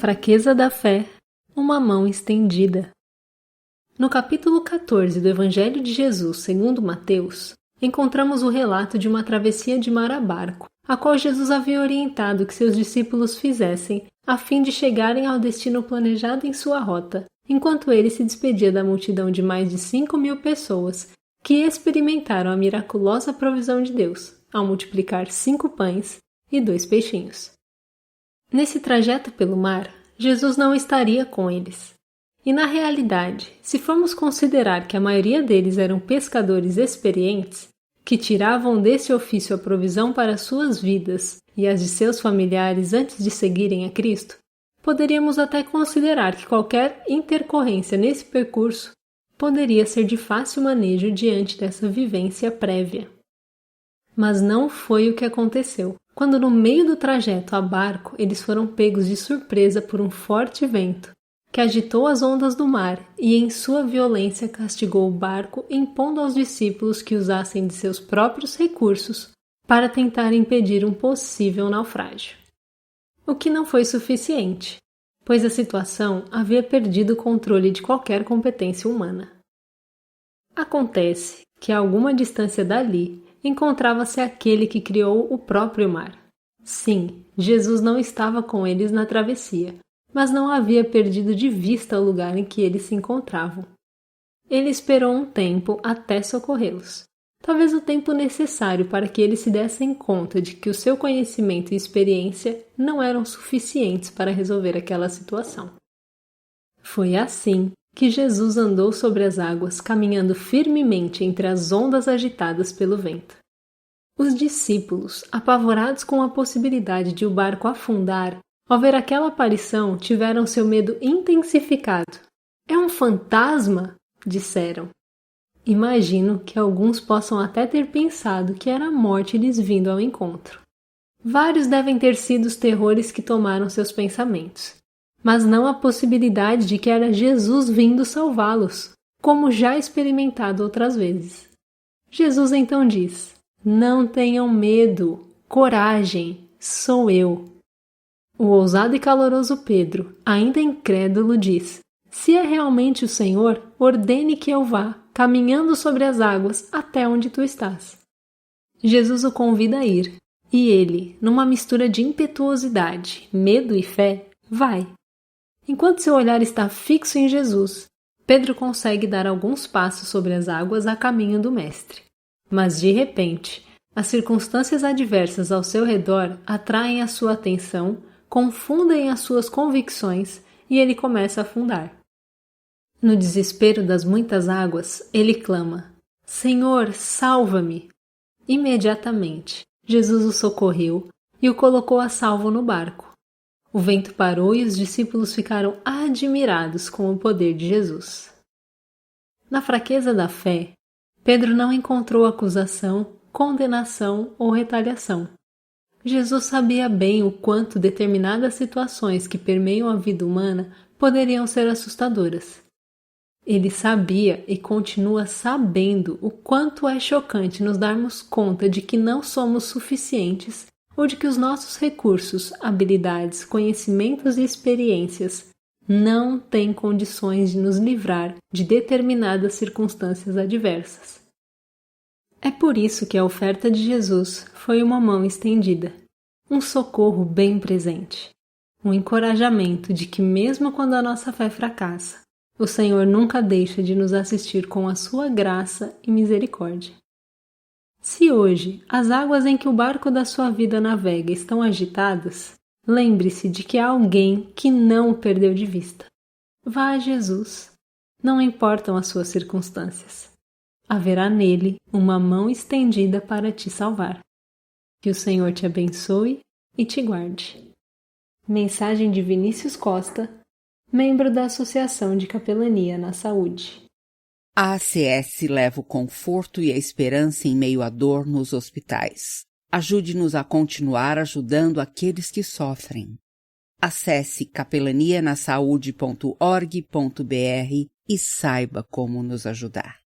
fraqueza da fé, uma mão estendida. No capítulo 14 do Evangelho de Jesus segundo Mateus, encontramos o relato de uma travessia de mar a barco, a qual Jesus havia orientado que seus discípulos fizessem a fim de chegarem ao destino planejado em sua rota, enquanto ele se despedia da multidão de mais de 5.000 pessoas que experimentaram a miraculosa provisão de Deus, ao multiplicar 5 pães e 2 peixinhos. Nesse trajeto pelo mar, Jesus não estaria com eles. E na realidade, se formos considerar que a maioria deles eram pescadores experientes, que tiravam desse ofício a provisão para suas vidas e as de seus familiares antes de seguirem a Cristo, poderíamos até considerar que qualquer intercorrência nesse percurso poderia ser de fácil manejo diante dessa vivência prévia. Mas não foi o que aconteceu, quando no meio do trajeto a barco eles foram pegos de surpresa por um forte vento, que agitou as ondas do mar e em sua violência castigou o barco, impondo aos discípulos que usassem de seus próprios recursos para tentar impedir um possível naufrágio. O que não foi suficiente, pois a situação havia perdido o controle de qualquer competência humana. Acontece que a alguma distância dali encontrava-se aquele que criou o próprio mar. Sim, Jesus não estava com eles na travessia, mas não havia perdido de vista o lugar em que eles se encontravam. Ele esperou um tempo até socorrê-los. Talvez o tempo necessário para que eles se dessem conta de que o seu conhecimento e experiência não eram suficientes para resolver aquela situação. Foi assim que Jesus andou sobre as águas, caminhando firmemente entre as ondas agitadas pelo vento. Os discípulos, apavorados com a possibilidade de o barco afundar, ao ver aquela aparição, tiveram seu medo intensificado. "É um fantasma?" disseram. Imagino que alguns possam até ter pensado que era a morte lhes vindo ao encontro. Vários devem ter sido os terrores que tomaram seus pensamentos, mas não a possibilidade de que era Jesus vindo salvá-los, como já experimentado outras vezes. Jesus então diz: "Não tenham medo, coragem, sou eu." O ousado e caloroso Pedro, ainda incrédulo, diz: "Se é realmente o Senhor, ordene que eu vá, caminhando sobre as águas até onde tu estás." Jesus o convida a ir, e ele, numa mistura de impetuosidade, medo e fé, vai. Enquanto seu olhar está fixo em Jesus, Pedro consegue dar alguns passos sobre as águas a caminho do Mestre. Mas, de repente, as circunstâncias adversas ao seu redor atraem a sua atenção, confundem as suas convicções e ele começa a afundar. No desespero das muitas águas, ele clama: "Senhor, salva-me!" Imediatamente, Jesus o socorreu e o colocou a salvo no barco. O vento parou e os discípulos ficaram admirados com o poder de Jesus. Na fraqueza da fé, Pedro não encontrou acusação, condenação ou retaliação. Jesus sabia bem o quanto determinadas situações que permeiam a vida humana poderiam ser assustadoras. Ele sabia e continua sabendo o quanto é chocante nos darmos conta de que não somos suficientes ou de que os nossos recursos, habilidades, conhecimentos e experiências não têm condições de nos livrar de determinadas circunstâncias adversas. É por isso que a oferta de Jesus foi uma mão estendida, um socorro bem presente, um encorajamento de que mesmo quando a nossa fé fracassa, o Senhor nunca deixa de nos assistir com a sua graça e misericórdia. Se hoje as águas em que o barco da sua vida navega estão agitadas, lembre-se de que há alguém que não o perdeu de vista. Vá a Jesus. Não importam as suas circunstâncias. Haverá nele uma mão estendida para te salvar. Que o Senhor te abençoe e te guarde. Mensagem de Vinícius Costa, membro da Associação de Capelania na Saúde. A ACS leva o conforto e a esperança em meio à dor nos hospitais. Ajude-nos a continuar ajudando aqueles que sofrem. Acesse capelanianasaude.org.br e saiba como nos ajudar.